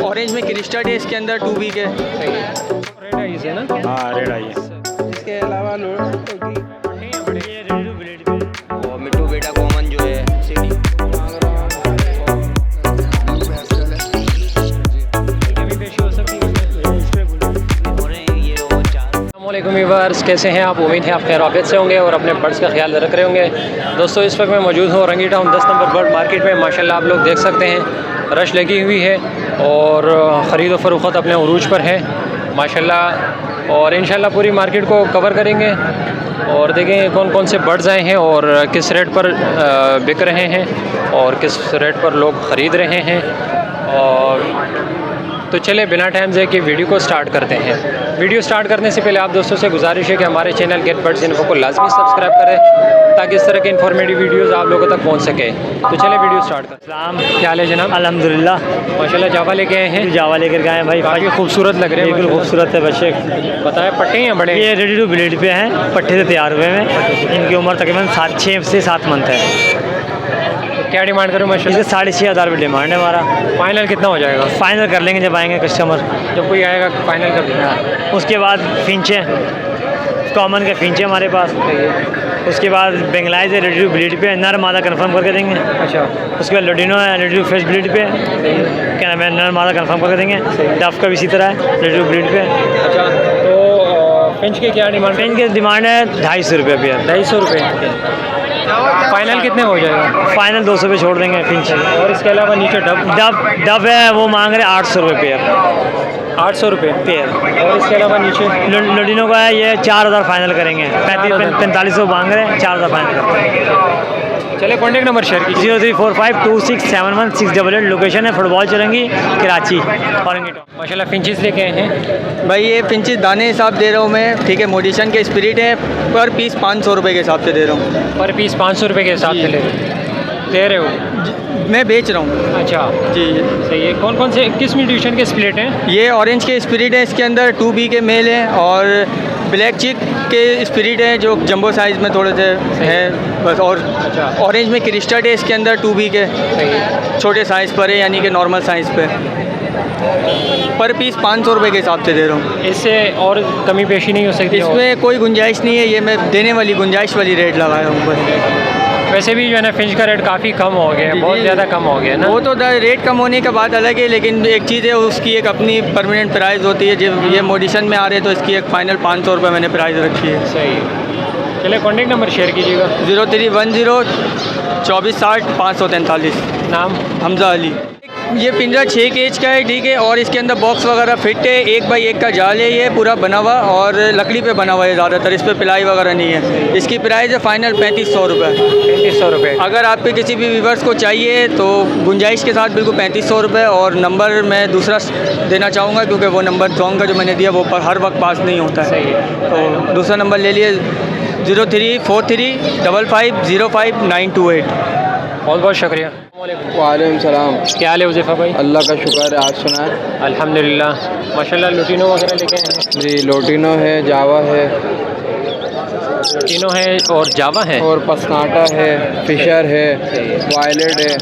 Orange में crystal है, इसके अंदर 2 वीक है। रेड आइस है ना? हाँ रेड आई है। इसके अलावा और मिट्टू बेटा कॉमन जो है सिटी अस्सलामुअलैकुम व्यूअर्स, कैसे हैं आप? उम्मीद है आप खैर आफियत से होंगे और अपने बर्ड्स का ख्याल रख रहे होंगे। दोस्तों, इस वक्त मैं मौजूद हूँ रंगी टाउन 10 नंबर बर्ड मार्केट में। माशाल्लाह आप लोग देख सकते हैं रश लगी हुई है और ख़रीद व फरोख्त अपने उरूज पर है माशाल्लाह। और इंशाल्लाह पूरी मार्केट को कवर करेंगे और देखेंगे कौन कौन से बर्ड्स आए हैं और किस रेट पर बिक रहे हैं और किस रेट पर लोग ख़रीद रहे हैं। और तो चले बिना टाइम से कि वीडियो को स्टार्ट करते हैं। वीडियो स्टार्ट करने से पहले आप दोस्तों से गुजारिश है कि हमारे चैनल गेट बर्ड्स इन्फो को लाजमी सब्सक्राइब करें ताकि इस तरह के इन्फॉर्मेटिव वीडियोस आप लोगों तक पहुंच सके। तो चले वीडियो स्टार्ट करते हैं। सलाम, क्या हाल है जनाब? अल्हम्दुलिल्लाह। माशाल्लाह जावा लेके आए हैं। जावा लेकर गए हैं भाई, काफ़ी खूबसूरत लग रहे हैं। बिल्कुल खूबसूरत है बच्चे। बताए पट्टे हैं बड़े? ये रेडी टू ब्लीड पे हैं, पट्टे से तैयार हुए हैं। इनकी उम्र तकरीबन 6 से 7 मंथ है। क्या डिमांड करूँ माशाल्लाह? इसके 6,500 रुपये डिमांड है हमारा। फाइनल कितना हो जाएगा? फाइनल कर लेंगे जब आएंगे कस्टमर। जब कोई आएगा फाइनल कर देंगे। उसके बाद फिंचे, कॉमन के फिंचे हमारे पास। उसके बाद बेंगलाइज है रेडी टू ब्लीड पे, नर मादा कंफर्म करके देंगे। अच्छा, उसके बाद लुडिनो है रेडी टू फ्रेश ब्लीड पे, क्या नाम है, नर मादा कंफर्म करके देंगे। डफ का भी इसी तरह है रेडी टू ब्लीड पे। अच्छा, तो फिंच के क्या डिमांड? फिंच की डिमांड है 250 रुपये पेयर। 250 रुपये। फाइनल कितने हो जाएगा? फाइनल 200 पे छोड़ देंगे फिंच। और इसके अलावा नीचे डब है, वो मांग रहे 800 रुपये पेयर। 800 रुपये पेयर। और इसके अलावा नीचे लुडिनो का है, ये 4,000 फाइनल करेंगे। 4500 मांग रहे हैं, 4,000 फाइनल करेंगे। चले कॉन्टेक्ट नंबर शेयर कीजिए। 03452671 लोकेशन है फुटबॉल चलेंगी कराची और माशाल्लाह फिंचेस लेके आए हैं भाई। ये पिंचेस दाने हिसाब दे रहा हूँ मैं, ठीक है। मोडिशन के स्पिरिट है, पर पीस 500 रुपये के हिसाब से दे रहा हूँ। पर पीस 500 रुपये के हिसाब से दे रहे हो? मैं बेच रहा हूँ। अच्छा जी सही है। कौन कौन से किस म्यूटेशन के स्प्लिट हैं? ये ऑरेंज के स्पिरिट है, इसके अंदर 2 बी के मेल हैं, और ब्लैक चिक के स्पिरिट है जो जंबो साइज़ में थोड़े से है बस। और अच्छा, ऑरेंज में क्रिस्टल है, इसके अंदर 2 बी के सही है। छोटे साइज़ पर है, यानी कि नॉर्मल साइज़ पे। पर पीस 500 रुपये के हिसाब से दे रहा हूँ। इससे और कमी पेशी नहीं हो सकती? इसमें कोई गुंजाइश नहीं है, ये मैं देने वाली गुंजाइश वाली रेट लगाया हूँ बस। वैसे भी जो है ना फिंच का रेट काफ़ी कम हो गया है, बहुत ज़्यादा कम हो गया है ना। वो तो रेट कम होने का बात अलग है, लेकिन एक चीज़ है उसकी एक अपनी परमानेंट प्राइस होती है। जब ये मोडिशन में आ रहे हैं तो इसकी एक फ़ाइनल 500 रुपये मैंने प्राइस रखी है। सही है। चलिए कॉन्टेक्ट नंबर शेयर कीजिएगा। 0310 2460 543। नाम? हमजा अली। ये पिंजरा 6 केज का है, ठीक है। और इसके अंदर बॉक्स वगैरह फिट है, 1 बाई 1 का जाल है, ये पूरा बना हुआ और लकड़ी पे बना हुआ है ज़्यादातर, इस पर पिलाई वगैरह नहीं है। इसकी प्राइस है फाइनल 3500 रुपये। 3500 रुपये। अगर आपके किसी भी व्यूवर्स को चाहिए तो गुंजाइश के साथ बिल्कुल 3500 रुपये। और नंबर मैं दूसरा देना चाहूँगा क्योंकि वो नंबर सॉन्ग का जो मैंने दिया वो हर वक्त पास नहीं होता है। सही है। तो दूसरा नंबर ले लिए 0343 55 05 928। बहुत बहुत शुक्रिया। वालेकुम सलाम। क्या हाल है उज़ैफ़ा भाई? अल्लाह का शुक्र है, आज सुना है अल्हम्दुलिल्लाह। माशाल्लाह लुटिनो वगैरह लेके आए हैं? जी, लोटिनो है, जावा है, लुटिनो है और जावा है और पसनाटा है, फिशर है, वायलेट है।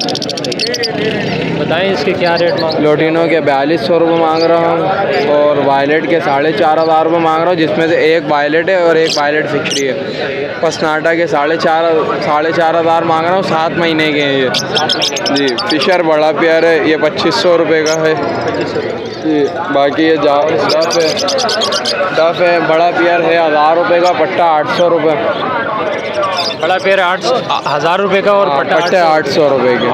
बताएं इसके क्या रेट मांग? लोटिनो के 4200 रुपये मांग रहा हूँ और वायलेट के 4,500 रुपये मांग रहा हूँ, जिसमें से एक वायलेट है और एक वायलेट फिक्सरी है। पसनाटा के 4,500 मांग रहा हूँ, 7 महीने के हैं ये। जी, फिशर बड़ा प्यार है, ये 2500 रुपये का है जी। बाकी ये डफ है, बड़ा प्यार है 1000 रुपये का, पट्टा 800 रुपये। बड़ा पेड़ 8,000 रुपये का और पट्टे 800 रुपये के।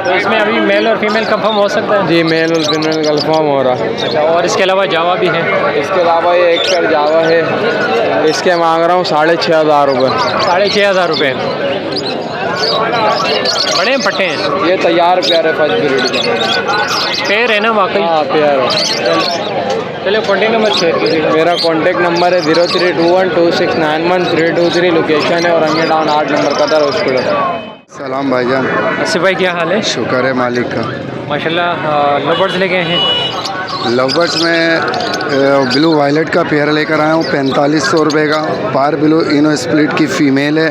तो इसमें अभी मेल और फीमेल कंफर्म हो सकता है? जी, मेल और फीमेल कंफर्म हो रहा है। अच्छा, और इसके अलावा जावा भी है? इसके अलावा ये एक पेयर जावा है, इसके मांग रहा हूँ 6,500 रुपये। 6,500 रुपये। बड़े पट्टे हैं? ये तैयार पेयर है, फर्स्ट ब्रीड का पेड़ है ना वाकई? हाँ पेयर है। चलिए कॉन्टेक्ट नंबर शेयर कीजिएगा। मेरा कॉन्टेक्ट नंबर है 03212691 लोकेशन है और रंगी टाउन 8 नंबर कतर हॉस्पिटल। सलाम भाईजान। आसिफ भाई क्या हाल है? शुक्र है मालिक का। माशाल्लाह। लवर्स लेके आए हैं? लवर्स में ब्लू वायलेट का पेयर लेकर आया हूँ 4500 रुपये का। पार ब्लू इनो स्प्लिट की फ़ीमेल है,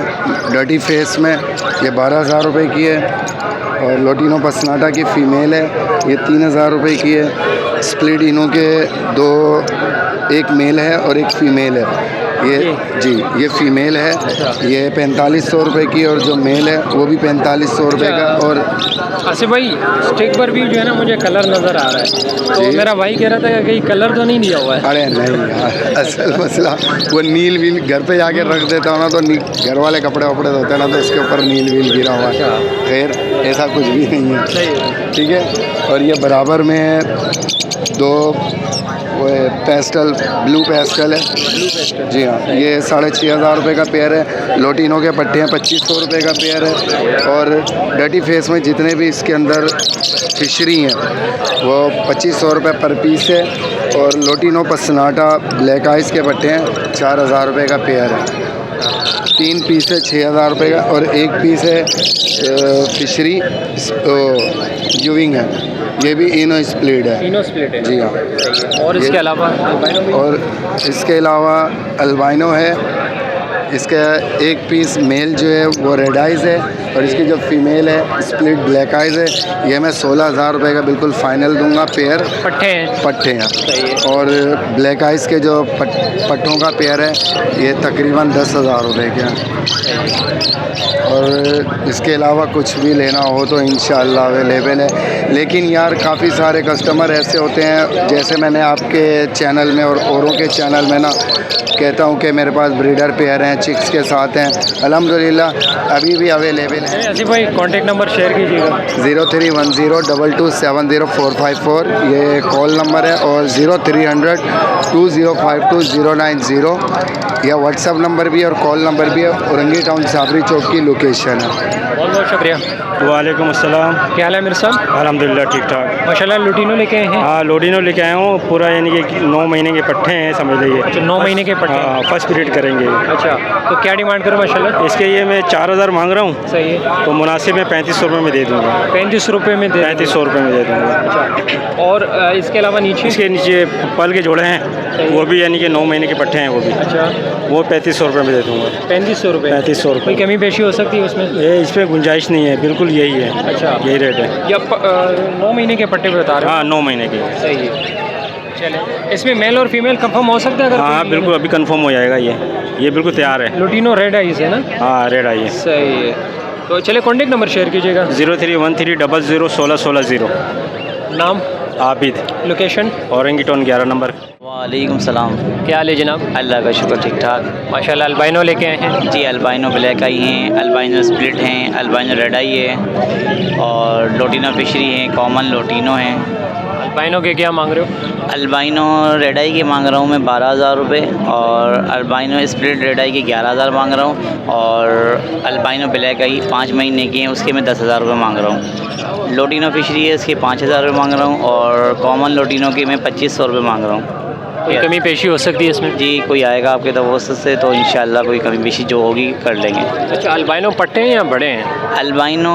डर्टी फेस में, ये 12,000 रुपये की है। और लोटिनो पसनाटा की फ़ीमेल है, ये 3000 रुपये की है। स्प्लिट इनो के दो, एक मेल है और एक फ़ीमेल है। ये जी ये फ़ीमेल है, ये 4500 रुपये की, और जो मेल है वो भी 4500 रुपये का। और आसिफ भाई स्टिक पर भी जो है ना मुझे कलर नज़र आ रहा है, तो मेरा भाई कह रहा था कि कहीं कलर तो नहीं दिया हुआ है। अरे नहीं यार, असल मसला वो नील वील घर पे जाके रख देता हूँ ना, तो घर वाले कपड़े वपड़े धोते हैं ना, तो उसके ऊपर नील वील गिरा हुआ है। खैर ऐसा कुछ भी नहीं है, ठीक है। और ये बराबर में दो वो पेस्टल ब्लू पेस्टल है, जी हाँ, ये 6500 रुपये का पेयर है। लोटिनो के पट्टे हैं, 2500 रुपये का पेयर है। और डर्टी फेस में जितने भी इसके अंदर फिशरी हैं वो 2500 रुपये पर पीस है। और लोटिनो पसनाटा ब्लैक आइस के पट्टे हैं, 4000 रुपये का पेयर है। 3 पीस है 6000 रुपये का, और 1 पीस है फिशरी यूविंग है, ये भी इनो स्प्लिट है। इनो स्प्लिट है, जी हाँ। और इसके अलावा अल्बाइनो भी? और इसके अलावा अल्बाइनो है, इसका 1 पीस मेल जो है वो रेड आइज़ है, और इसकी जो फीमेल है स्प्लिट ब्लैक आइज़ है। ये मैं 16000 रुपये का बिल्कुल फ़ाइनल दूंगा। पेयर पट्टे हैं। और ब्लैक आइज़ के जो पट्टों का पेयर है ये तकरीबन 10,000 रुपये के हैं। और इसके अलावा कुछ भी लेना हो तो इंशाअल्लाह अवेलेबल है। लेकिन यार काफ़ी सारे कस्टमर ऐसे होते हैं, जैसे मैंने आपके चैनल में और औरों के चैनल में ना कहता हूँ कि मेरे पास ब्रीडर पेयर हैं, चिक्स के साथ हैं, अल्हम्दुलिल्लाह अभी भी अवेलेबल है। आसिफ भाई कॉन्टेक्ट नंबर शेयर कीजिएगा। 0310227454, ये कॉल नंबर है, और 0300 2052 यह व्हाट्सअप नंबर भी है और कॉल नंबर भी है। औरंगी टाउन साबरी चौक की लोकेशन है। बहुत बहुत शुक्रिया। वालेकुम अस्सलाम, क्या हाल है मेरे साहब? अल्हम्दुलिल्लाह ठीक ठाक। माशाल्लाह लुटिनो लेके आए हैं। हाँ लोटिनो लेके आया हूँ, पूरा यानी कि 9 महीने के पट्टे हैं, समझ लीजिए। अच्छा 9 महीने के पट्टे। हाँ फर्स्ट पीरियड करेंगे। अच्छा तो क्या डिमांड करूँ माशाल्लाह? इसके ये मैं 4000 मांग रहा हूँ। सही है, तो मुनासिब में 3500 रुपये में दे दूँगा। 3500 रुपये में दे? 3500 रुपये में दे दूँगा। अच्छा और इसके अलावा नीचे? इसके नीचे पल के जोड़े हैं, वो भी यानी कि 9 महीने के पट्टे हैं, वो भी। अच्छा वो 3500 रुपये में दे दूँगा। 3500 रुपये? 3500 रुपये। कोई कमी पेशी हो सकती है उसमें? ये इसमें गुंजाइश नहीं है, बिल्कुल यही है। अच्छा यही रेट है। या 9 महीने के पट्टे पे बता रहे हो? हाँ 9 महीने की। सही है। चले इसमें मेल और फीमेल कंफर्म हो सकता है? अगर हाँ बिल्कुल अभी कंफर्म हो जाएगा। ये बिल्कुल तैयार है। लुटिनो रेड आइज है ना? हाँ रेड आई है। सही है। तो चले कॉन्टेक्ट नंबर शेयर कीजिएगा। 0313001660। नाम? Abid. Location? Orangi town 11 number. वालेकुम सलाम। क्या हाल है जनाब? अल्लाह का शुक्र ठीक ठाक। माशाल्लाह अल्बाइनो लेके आए हैं? जी अल्बाइनो ब्लैक आई हैं, अल्बाइनो स्प्लिट हैं, अल्बाइनो रेड आई है, और लोटिनो फिशरी हैं, कॉमन लोटिनो हैं। अल्बाइनो के क्या मांग रहे हो? अल्बाइनो रेड आई के मांग रहा हूँ मैं 12000 रुपये, और अल्बाइनो स्प्लिट रेड आई के 11000 मांग रहा हूँ, और अल्बाइनो ब्लैक आई 5 महीने की हैं, उसके मैं 10000 रुपये मांग रहा हूँ। लोटिनो फिशरी है, इसके 5000 रुपये मांग रहा हूँ, और कॉमन लोटिनो की मैं 2500 रुपये मांग रहा हूँ। कोई कमी पेशी हो सकती है इसमें? जी कोई आएगा आपके तवज्जुह से तो इंशाल्लाह कोई कमी पेशी जो होगी कर लेंगे। अच्छा अल्बाइनो पट्टे हैं या बड़े हैं? अल्बाइनो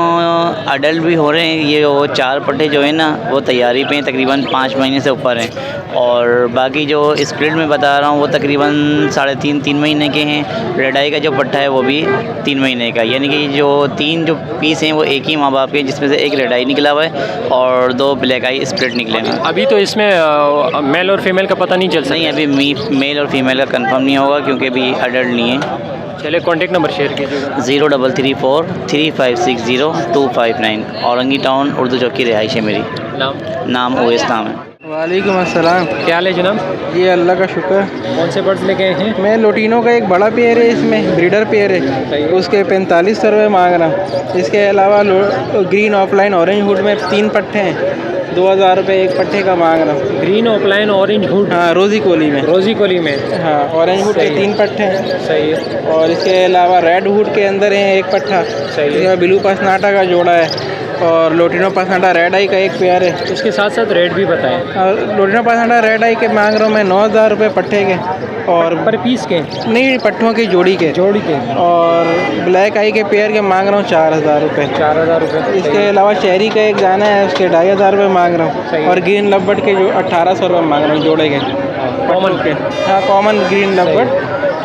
अडल्ट भी हो रहे हैं, ये वो 4 पट्टे जो है ना वो तैयारी पे हैं, तकरीबन 5 महीने से ऊपर हैं, और बाकी जो स्प्लिट में बता रहा हूँ वो तकरीबन 3.5 महीने के हैं। रेड आई का जो पट्टा है वो भी 3 महीने का, यानी कि जो 3 जो पीस हैं वो एक ही माँ बाप के, जिसमें से एक रेड आई निकला हुआ है और 2 ब्लैक आई स्प्लिट निकले हैं। अभी तो इसमें मेल और फीमेल का पता नहीं चल सकता? नहीं अभी मेल और फीमेल का कंफर्म नहीं होगा क्योंकि अभी अडल्ट नहीं है। चलिए कॉन्टेक्ट नंबर शेयर कीजिएगा। 0334356259 औरंगी टाउन उर्दू चौक की रिहाइश है मेरी। नाम ओएस नाम है। वालेकुम अस्सलाम। क्या हाल है जनाब? ये अल्लाह का शुक्र। कौन से बर्ड्स लेके आए हैं? मैं लोटिनो का एक बड़ा पेयर है, इसमें ब्रीडर पेयर है, उसके 4500 रुपये मांग रहा हूँ। इसके अलावा ग्रीन ऑफलाइन ऑरेंज हुड में 3 पट्टे हैं, 2000 रुपये एक पट्टे का मांग रहा हूँ। Green offline orange hood? हाँ रोज़ी कोली में। रोज़ी कोली में? हाँ ऑरेंज हुड के 3 पट्टे हैं। सही है। और इसके अलावा रेड हुड के अंदर है 1 पट्टा। सही है। ब्लू पसनाटा का जोड़ा है, और लोटिनो पसनाटा रेड आई का एक पेयर है। उसके साथ साथ रेट भी बताएं। और लोटिनो पसनाटा रेड आई के मांग रहा हूँ मैं 9000 रुपये पट्टे के, और पर पीस के? नहीं पट्टों की जोड़ी के। और ब्लैक आई के पेयर के मांग रहा हूँ 4000 रुपये। 4000 रुपये। इसके अलावा शहरी का एक जाना है, उसके 2500 रुपये मांग रहा हूँ, और ग्रीन लबर्ड के जो 1800 रुपये मांग रहा हूँ जोड़े के, कॉमन के? हाँ कॉमन ग्रीन लबर्ड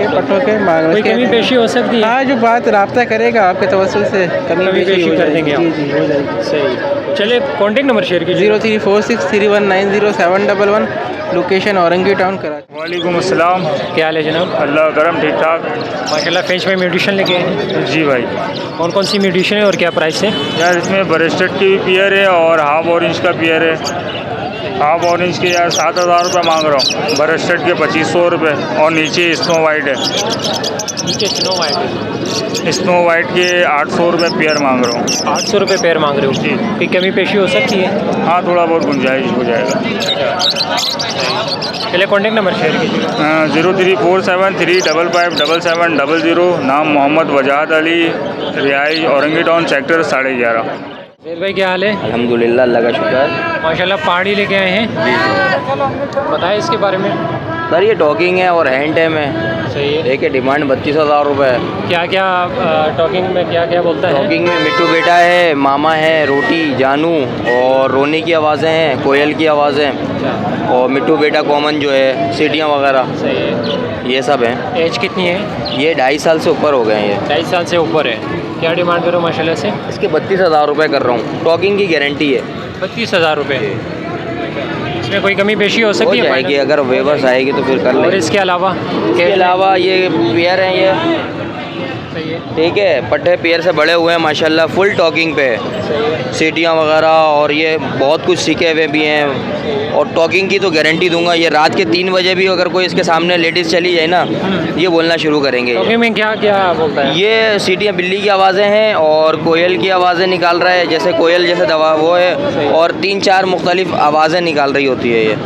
के पट्टों के मांग कोई कमी पेशी हो सकती है? हाँ, जो बात राब्ता करेगा आपके तवस्सुल से कमी पेशी हो कर जाएगी। देंगे आप। जी जी हो जाएगी। सही। चलिए कॉन्टेक्ट नंबर शेयर कीजिए। 034631907111 लोकेशन औरंगी टाउन कराची। वालेकुम अस्सलाम। क्या हाल है जनाब? अल्लाह करम, ठीक ठाक। माशाल्लाह फ्रेंच में म्यूटिशन लेके आए हैं। जी भाई। कौन कौन सी म्यूटिशन है और क्या प्राइस है? यार इसमें बरेस्टेड की भी पियर है और हाफ ऑरेंज का पियर है। हाफ ऑरेंज के यार 7,000 रुपये मांग रहा हूँ, बरेस्टेड के 2500 रुपये और नीचे स्नो वाइट है। नीचे स्नो वाइट है। स्नो वाइट के 800 रुपये पेयर मांग रहा हूँ। 800 रुपये पेयर मांग रहे हो जी। कोई कमी पेशी हो सकती है? हाँ, थोड़ा बहुत गुंजाइश हो जाएगा। चलिए कॉन्टेक्ट नंबर शेयर कीजिए। 0347355700। नाम मोहम्मद वजाहत अली, रिहाइश औरंगी टाउन सेक्टर 11.5। जैद भाई क्या हाल है? अल्हम्दुलिल्लाह, अल्लाह का शुक्र है। माशाल्लाह पहाड़ी लेके आए हैं, बताएं इसके बारे में। सर ये टॉकिंग है और हैंड टाइम है। सही है। एक डिमांड 32,000 रुपये है। क्या क्या टॉकिंग में क्या क्या बोलता है? टॉकिंग में मिट्टू बेटा है, मामा है, रोटी, जानू और रोनी की आवाज़ें हैं, कोयल की आवाज़ें और मिट्टू बेटा कॉमन जो है, सीटियाँ वगैरह, सही है। ये सब हैं। एज कितनी है? ये 2.5 साल से ऊपर हो गए हैं। ये 2.5 साल से ऊपर है। क्या डिमांड करो माशाल्लाह से? इसके 32,000 रुपये कर रहा हूँ। टॉकिंग की गारंटी है। 32,000 रुपये। इसमें कोई कमी पेशी हो हो सकती है? जाएगी, अगर वेवर्स आएगी तो फिर कर और लेंगे। इसके अलावा इसके अलावा ये पेयर हैं, ये सही है। ठीक है, पट्टे पेयर से बड़े हुए हैं माशाल्लाह, फुल टॉकिंग पे है, सीटियाँ वगैरह और ये बहुत कुछ सीखे हुए भी हैं और टॉकिंग की तो गारंटी दूंगा। ये रात के 3 बजे भी अगर कोई इसके सामने लेडीज़ चली जाए ना, ये बोलना शुरू करेंगे। टॉकिंग में क्या क्या बोलता है? ये सीटियाँ बिल्ली की आवाज़ें हैं और कोयल की आवाज़ें निकाल रहा है, जैसे कोयल जैसे दवा वो है, और 3-4 मुख्तलिफ आवाज़ें निकाल रही होती है ये।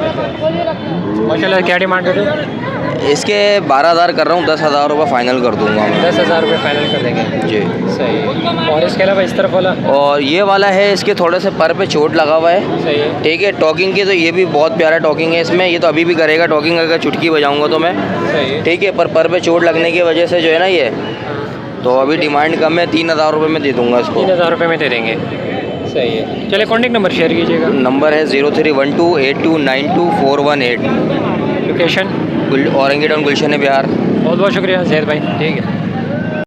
माशाल्लाह क्या डिमांड है? इसके 12,000 कर रहा हूँ, 10,000 रुपये फ़ाइनल कर दूंगा मैं। 10,000 रुपये फाइनल कर देंगे। जी सही है। और इसके अलावा इस तरफ वाला? और ये वाला है, इसके थोड़े से पर पे चोट लगा हुआ है। सही है। ठीक है, टॉकिंग की तो ये भी बहुत प्यारा टॉकिंग है इसमें, ये तो अभी भी करेगा टॉकिंग, अगर चुटकी बजाऊंगा तो मैं। सही है। ठीक है, पर पे चोट लगने की वजह से जो है ना ये, तो अभी डिमांड कम है, 3,000 रुपये में दे दूंगा इसको। 3,000 रुपये में दे देंगे। सही है। चलिए कॉन्टेक्ट नंबर शेयर कीजिएगा। नंबर है 03128292 418। लोकेशन? औरंगी टाउन, गुलशन बिहार। बहुत बहुत शुक्रिया जैद भाई। ठीक है।